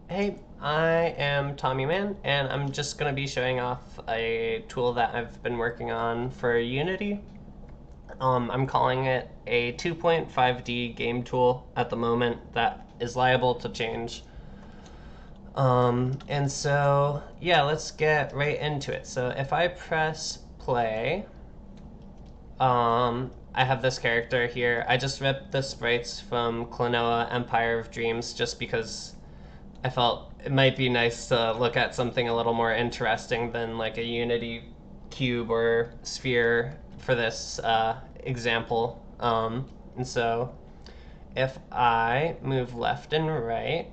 Hey, I am Tommy Man, and I'm just going to be showing off a tool that I've been working on for Unity. I'm calling it a 2.5D game tool at the moment that is liable to change. Yeah, let's get right into it. So if I press play, I have this character here. I just ripped the sprites from Klonoa Empire of Dreams just because I felt it might be nice to look at something a little more interesting than like a Unity cube or sphere for this example. And so if I move left and right,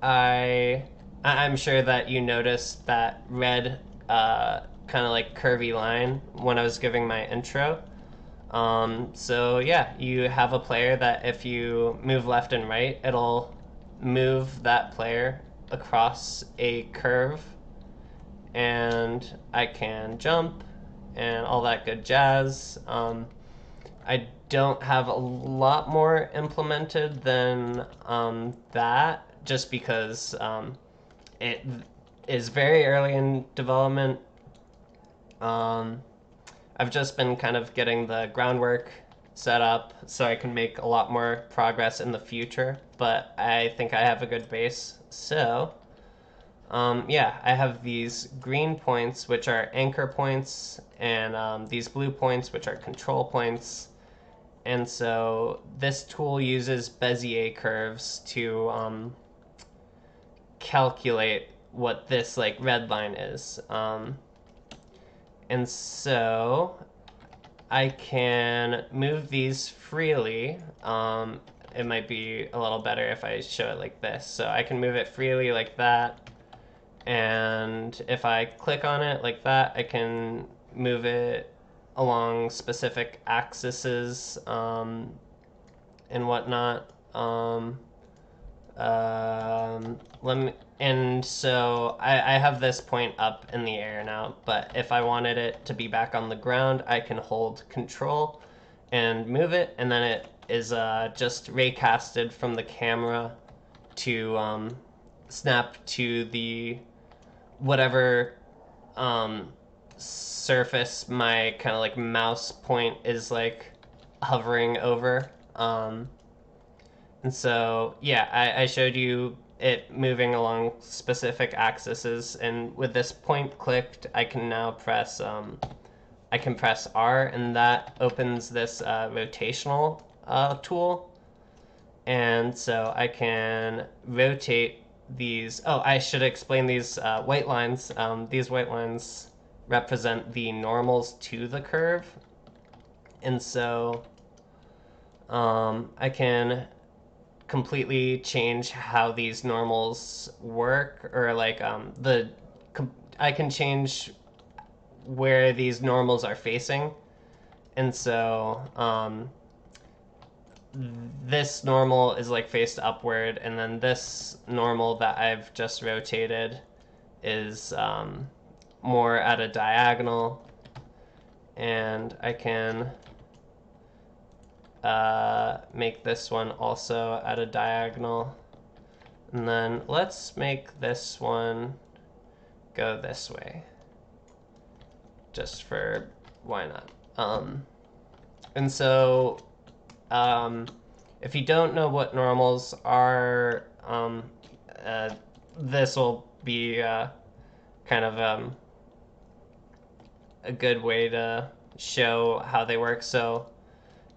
I I'm sure that you noticed that red kind of like curvy line when I was giving my intro. So yeah, you have a player that if you move left and right, it'll move that player across a curve, and I can jump and all that good jazz. I don't have a lot more implemented than that, just because it is very early in development. Um, I've just been kind of getting the groundwork set up so I can make a lot more progress in the future, but I think I have a good base. So, yeah, I have these green points, which are anchor points, and these blue points, which are control points. And so this tool uses Bezier curves to calculate what this like red line is. And so I can move these freely. It might be a little better if I show it like this. So I can move it freely like that. And if I click on it like that, I can move it along specific axes and whatnot. Let me, and so I have this point up in the air now, but if I wanted it to be back on the ground, I can hold control and move it, and then it is just raycasted from the camera to snap to the whatever surface my kind of like mouse point is like hovering over. And so, yeah, I showed you it moving along specific axes, and with this point clicked, I can now press I can press R, and that opens this rotational tool, and so I can rotate these. Oh, I should explain these white lines. These white lines represent the normals to the curve, and so I can completely change how these normals work, or like I can change where these normals are facing, and so this normal is like faced upward, and then this normal that I've just rotated is more at a diagonal, and I can make this one also at a diagonal. And then let's make this one go this way, just for why not. And so if you don't know what normals are, this will be kind of a good way to show how they work. So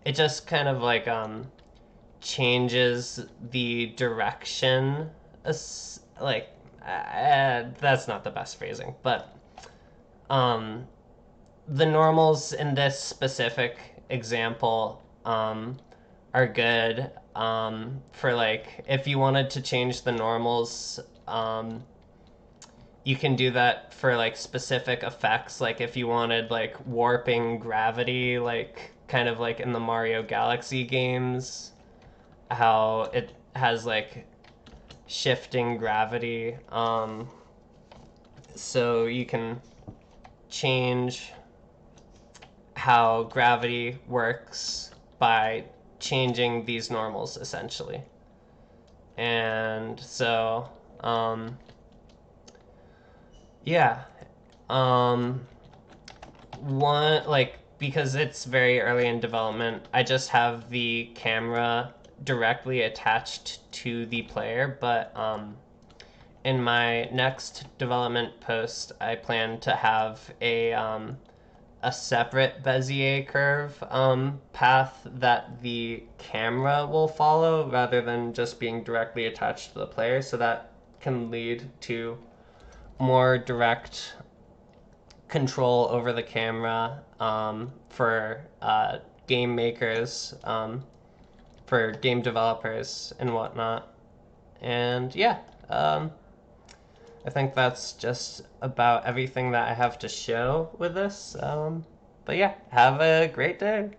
it just kind of like changes the direction. Like that's not the best phrasing, but the normals in this specific example are good for like if you wanted to change the normals. You can do that for like specific effects, like if you wanted like warping gravity, like kind of like in the Mario Galaxy games, how it has like shifting gravity. So you can change how gravity works by changing these normals essentially. And so Um, yeah. Um, one like because it's very early in development, I just have the camera directly attached to the player, but in my next development post, I plan to have a separate Bezier curve path that the camera will follow rather than just being directly attached to the player, so that can lead to more direct control over the camera for game makers, for game developers, and whatnot. And yeah, I think that's just about everything that I have to show with this. But yeah, have a great day.